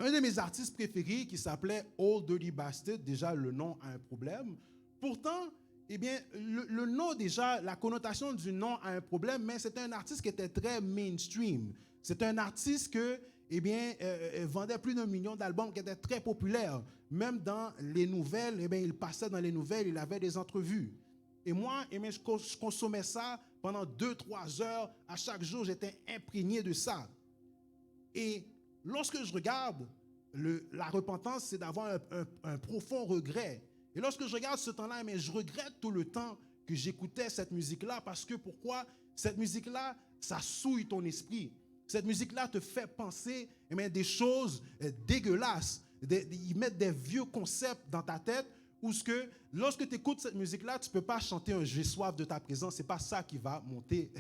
un de mes artistes préférés qui s'appelait Old Dirty Bastard, déjà le nom a un problème. Pourtant, le nom déjà, la connotation du nom a un problème, mais c'était un artiste qui était très mainstream. C'était un artiste que vendait plus d'1 million d'albums, qui était très populaire. Même dans les nouvelles, il passait dans les nouvelles, il avait des entrevues. Et moi, je consommais ça pendant 2-3 heures. À chaque jour, j'étais imprégné de ça. Et lorsque je regarde, la repentance, c'est d'avoir un profond regret. Et lorsque je regarde ce temps-là, je regrette tout le temps que j'écoutais cette musique-là, parce que pourquoi? Cette musique-là, ça souille ton esprit. Cette musique-là te fait penser des choses dégueulasses. Ils mettent des vieux concepts dans ta tête où lorsque tu écoutes cette musique-là, tu ne peux pas chanter un « j'ai soif de ta présence ». Ce n'est pas ça qui va monter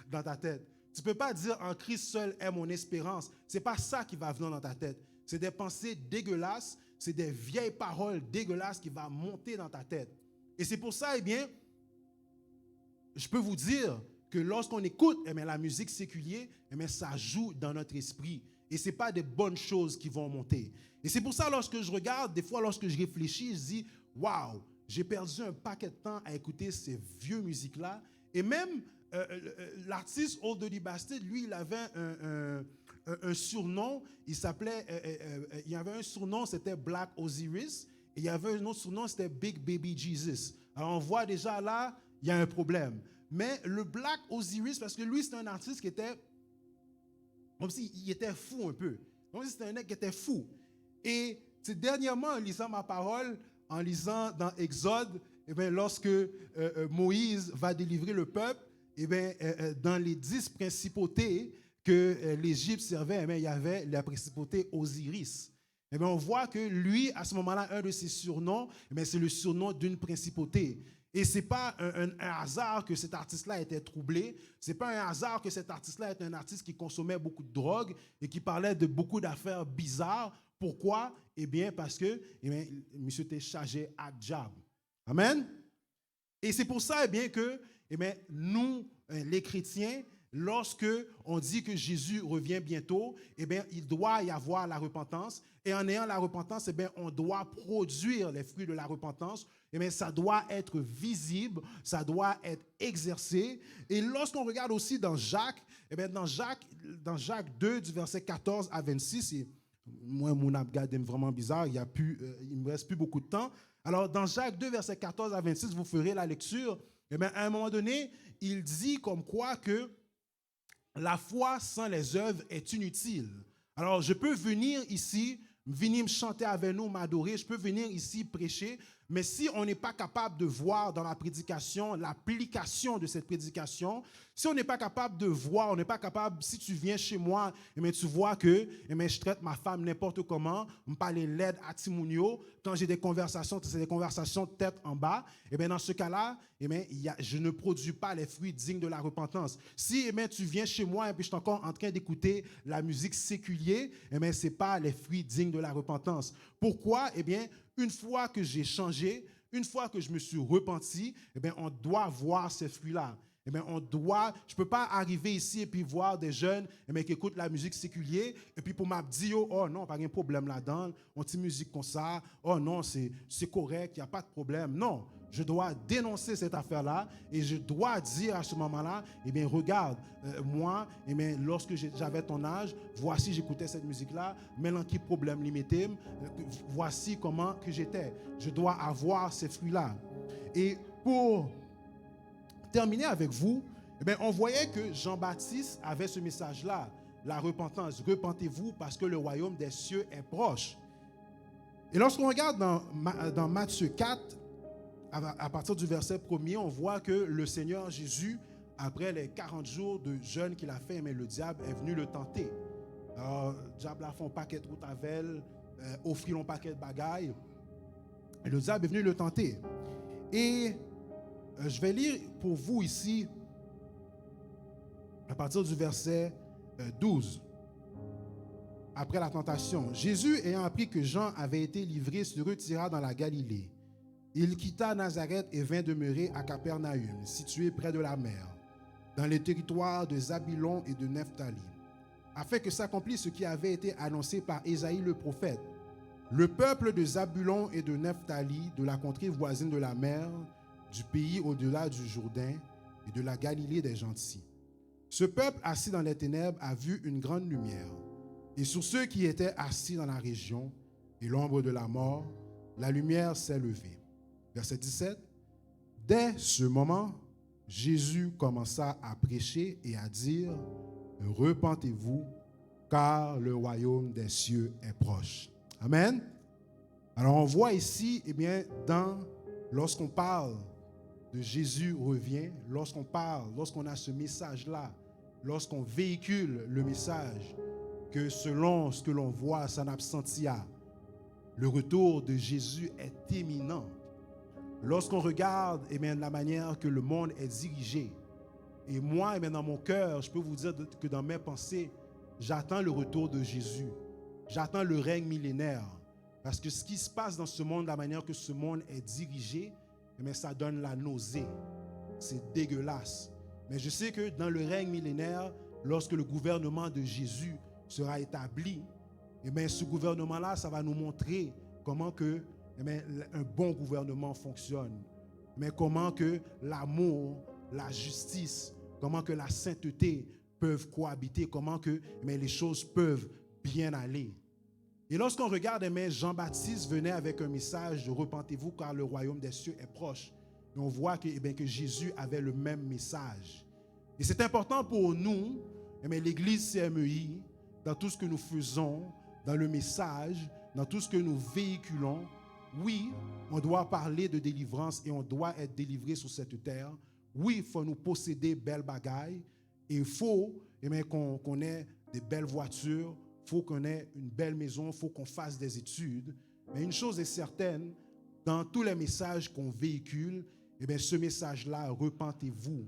dans ta tête. Tu ne peux pas dire « en Christ seul est mon espérance ». Ce n'est pas ça qui va venir dans ta tête. C'est des pensées dégueulasses, c'est des vieilles paroles dégueulasses qui vont monter dans ta tête. Et c'est pour ça, je peux vous dire que lorsqu'on écoute la musique séculière, ça joue dans notre esprit. Et ce n'est pas des bonnes choses qui vont monter. Et c'est pour ça, lorsque je regarde, des fois, lorsque je réfléchis, je dis « Waouh, j'ai perdu un paquet de temps à écouter ces vieux musiques-là. » Et même l'artiste Old Dirty Bastard, lui, il avait un surnom. Il y avait un surnom, c'était Black Osiris. Et il y avait un autre surnom, c'était Big Baby Jesus. Alors, on voit déjà là, il y a un problème. Mais le Black Osiris, parce que lui, c'était un artiste qui était comme s'il était fou un peu. Comme si c'était un mec qui était fou. Et dernièrement, en lisant ma parole, en lisant dans Exode, lorsque Moïse va délivrer le peuple, dans les 10 principautés que l'Égypte servait, il y avait la principauté Osiris. On voit que lui, à ce moment-là, un de ses surnoms, c'est le surnom d'une principauté. Et ce n'est pas un hasard que cet artiste-là était troublé. Ce n'est pas un hasard que cet artiste-là est un artiste qui consommait beaucoup de drogue et qui parlait de beaucoup d'affaires bizarres. Pourquoi? Parce que monsieur était chargé à diable. Amen? Et c'est pour ça que nous, les chrétiens, lorsque on dit que Jésus revient bientôt, il doit y avoir la repentance. Et en ayant la repentance, on doit produire les fruits de la repentance. eh bien, ça doit être visible, ça doit être exercé. Et lorsqu'on regarde aussi dans Jacques, eh bien, dans Jacques 2, du verset 14 à 26, et moi, mon abgad est vraiment bizarre, il ne me reste plus beaucoup de temps. Alors, dans Jacques 2, verset 14 à 26, vous ferez la lecture. Eh bien, à un moment donné, il dit comme quoi que la foi sans les œuvres est inutile. Alors, je peux venir ici, venir me chanter avec nous, m'adorer, je peux venir ici prêcher, mais si on n'est pas capable de voir dans la prédication l'application de cette prédication, si on n'est pas capable de voir, on n'est pas capable, si tu viens chez moi, eh bien, tu vois que je traite ma femme n'importe comment, je me parle l'aide à Timounio, quand j'ai des conversations, c'est des conversations tête en bas, eh bien, dans ce cas-là, eh bien, je ne produis pas les fruits dignes de la repentance. Si eh bien, tu viens chez moi et puis je suis encore en train d'écouter la musique séculière, eh bien, ce n'est pas les fruits dignes de la repentance. Pourquoi? Eh bien, une fois que j'ai changé, une fois que je me suis repenti, eh bien, on doit voir ces fruits-là. Eh bien, je ne peux pas arriver ici et puis voir des jeunes eh bien, qui écoutent la musique séculière et puis pour m'abdier, oh non, pas de problème là-dedans, on dit musique comme ça, oh non, c'est correct, il n'y a pas de problème. Non, je dois dénoncer cette affaire-là et je dois dire à ce moment-là, eh bien, regarde, moi, eh bien, lorsque j'avais ton âge, voici, j'écoutais cette musique-là, mais dans quel problème limité, voici comment que j'étais. Je dois avoir ces fruits-là. Et pour terminer avec vous, eh bien, on voyait que Jean-Baptiste avait ce message-là, la repentance. Repentez-vous parce que le royaume des cieux est proche. Et lorsqu'on regarde dans Matthieu 4, à partir du verset 1er, on voit que le Seigneur Jésus, après les 40 jours de jeûne qu'il a fait, mais le diable est venu le tenter. Alors, le diable a fait un paquet de routes avec elle, offrit un paquet de bagailles. Et le diable est venu le tenter. Et je vais lire pour vous ici, à partir du verset 12. Après la tentation, Jésus, ayant appris que Jean avait été livré, se retira dans la Galilée. Il quitta Nazareth et vint demeurer à Capernaum, situé près de la mer, dans les territoires de Zabulon et de Nephtali, afin que s'accomplisse ce qui avait été annoncé par Ésaïe le prophète. Le peuple de Zabulon et de Nephtali, de la contrée voisine de la mer, du pays au-delà du Jourdain et de la Galilée des gentils. Ce peuple assis dans les ténèbres a vu une grande lumière. Et sur ceux qui étaient assis dans la région et l'ombre de la mort, la lumière s'est levée. Verset 17. Dès ce moment, Jésus commença à prêcher et à dire, « Repentez-vous, car le royaume des cieux est proche. » Amen. Alors on voit ici, eh bien, lorsqu'on parle de Jésus revient, lorsqu'on a ce message-là, lorsqu'on véhicule le message, que selon ce que l'on voit, San Absentia, le retour de Jésus est imminent. Lorsqu'on regarde eh bien, la manière que le monde est dirigé, et moi, eh bien, dans mon cœur, je peux vous dire que dans mes pensées, j'attends le retour de Jésus. J'attends le règne millénaire. Parce que ce qui se passe dans ce monde, la manière que ce monde est dirigé, eh bien, ça donne la nausée. C'est dégueulasse. Mais je sais que dans le règne millénaire, lorsque le gouvernement de Jésus sera établi, eh bien, ce gouvernement-là, ça va nous montrer comment que, eh bien, un bon gouvernement fonctionne. Mais comment que l'amour, la justice, comment que la sainteté peuvent cohabiter, comment que eh bien, les choses peuvent bien aller. Et lorsqu'on regarde, eh bien, Jean-Baptiste venait avec un message de « Repentez-vous car le royaume des cieux est proche ». Et on voit que, eh bien, que Jésus avait le même message. Et c'est important pour nous, eh bien, l'Église CMEI, dans tout ce que nous faisons, dans le message, dans tout ce que nous véhiculons, oui, on doit parler de délivrance et on doit être délivré sur cette terre. Oui, il faut nous posséder belles bagailles et il faut eh bien, qu'on ait des belles voitures, il faut qu'on ait une belle maison, il faut qu'on fasse des études. Mais une chose est certaine, dans tous les messages qu'on véhicule, eh bien, ce message-là, repentez-vous,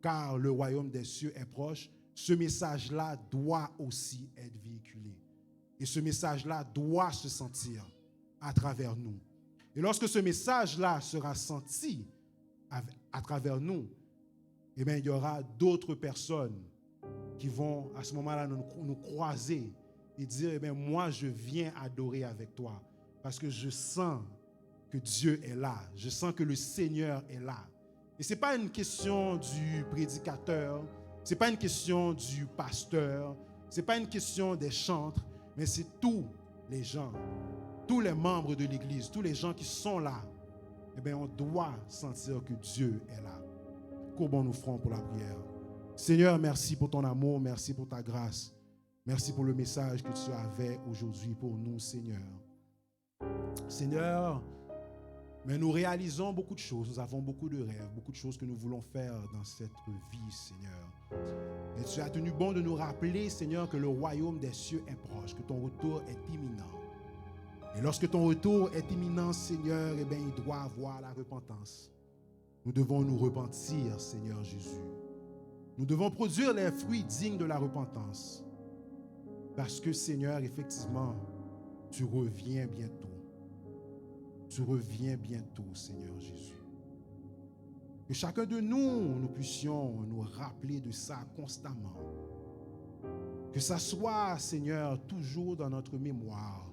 car le royaume des cieux est proche. Ce message-là doit aussi être véhiculé. Et ce message-là doit se sentir à travers nous. Et lorsque ce message-là sera senti à travers nous, eh bien, il y aura d'autres personnes qui vont à ce moment-là nous croiser et dire, eh bien, moi, je viens adorer avec toi parce que je sens que Dieu est là. Je sens que le Seigneur est là. Et ce n'est pas une question du prédicateur, ce n'est pas une question du pasteur, ce n'est pas une question des chantres, mais c'est tous les gens, tous les membres de l'Église, tous les gens qui sont là. Eh bien, on doit sentir que Dieu est là. Courbons nos fronts pour la prière. Seigneur, merci pour ton amour, merci pour ta grâce. Merci pour le message que tu avais aujourd'hui pour nous, Seigneur. Seigneur, mais nous réalisons beaucoup de choses, nous avons beaucoup de rêves, beaucoup de choses que nous voulons faire dans cette vie, Seigneur. Et tu as tenu bon de nous rappeler, Seigneur, que le royaume des cieux est proche, que ton retour est imminent. Et lorsque ton retour est imminent, Seigneur, eh bien, il doit avoir la repentance. Nous devons nous repentir, Seigneur Jésus. Nous devons produire les fruits dignes de la repentance. Parce que, Seigneur, effectivement, tu reviens bientôt. Tu reviens bientôt, Seigneur Jésus. Que chacun de nous puissions nous rappeler de ça constamment. Que ça soit, Seigneur, toujours dans notre mémoire.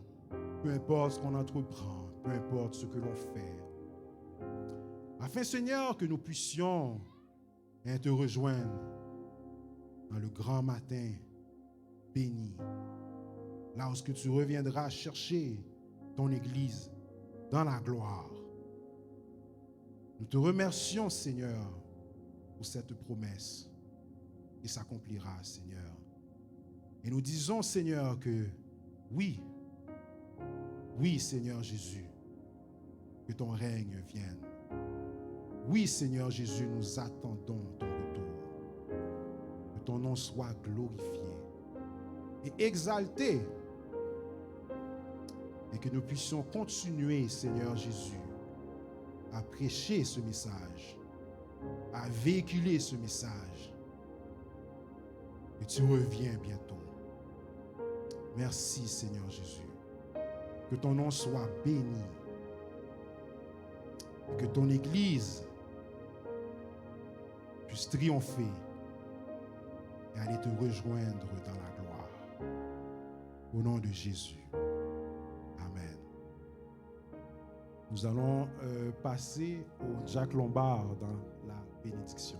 Peu importe ce qu'on entreprend, peu importe ce que l'on fait. Afin, Seigneur, que nous puissions te rejoindre dans le grand matin béni. Lorsque tu reviendras chercher ton Église dans la gloire. Nous te remercions, Seigneur, pour cette promesse qui s'accomplira, Seigneur. Et nous disons, Seigneur, que oui, Seigneur Jésus, que ton règne vienne. Oui, Seigneur Jésus, nous attendons ton retour. Que ton nom soit glorifié et exalté. Et que nous puissions continuer, Seigneur Jésus, à prêcher ce message, à véhiculer ce message. Et tu reviens bientôt. Merci, Seigneur Jésus. Que ton nom soit béni. Et que ton Église puisse triompher et aller te rejoindre dans la gloire. Au nom de Jésus. Amen. Nous allons passer au Jack Lombard dans la bénédiction.